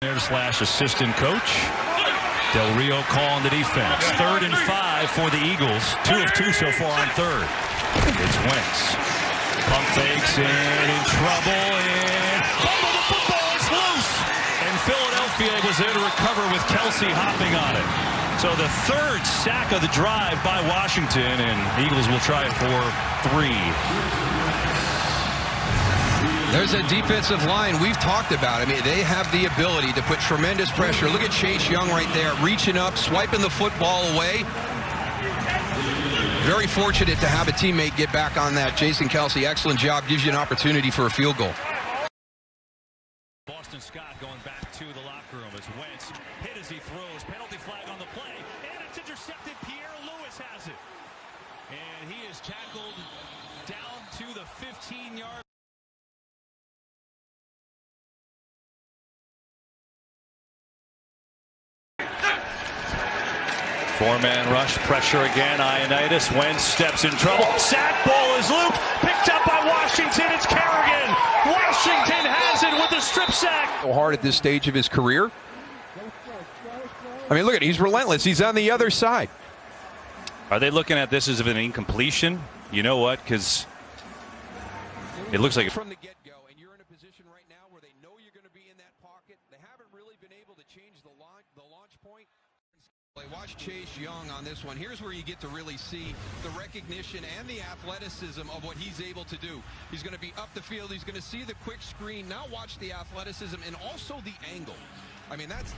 Slash assistant coach. Del Rio calling the defense. 3rd and 5 for the Eagles. 2 of 2 so far on 3rd. It's Wentz. Pump fakes and in trouble and fumble, the football is loose. And Philadelphia was there to recover with Kelsey hopping on it. So the 3rd sack of the drive by Washington, and Eagles will try it for 3. There's a defensive line we've talked about. I mean, they have the ability to put tremendous pressure. Look at Chase Young right there, reaching up, swiping the football away. Very fortunate to have a teammate get back on that. Jason Kelsey, excellent job. Gives you an opportunity for a field goal. Boston Scott going back to the locker room as Wentz hit as he throws. Penalty flag on the play, and it's intercepted. Pierre Lewis has it. And he is tackled down to the 15-yard. Four-man rush, pressure again, Ioannidis. Wentz steps in trouble. Sack, ball is looped, picked up by Washington. It's Kerrigan. Washington has it with a strip sack. So hard at this stage of his career. I mean, look at it. He's relentless. He's on the other side. Are they looking at this as an incompletion? You know what? Because it looks like from the get-go, and you're in a position right now where they know you're going to be in that pocket. They haven't really been able to change the launch point. Watch Chase Young on this one. Here's where you get to really see the recognition and the athleticism of what he's able to do. He's going to be up the field. He's going to see the quick screen. Now watch the athleticism and also the angle. I mean, that's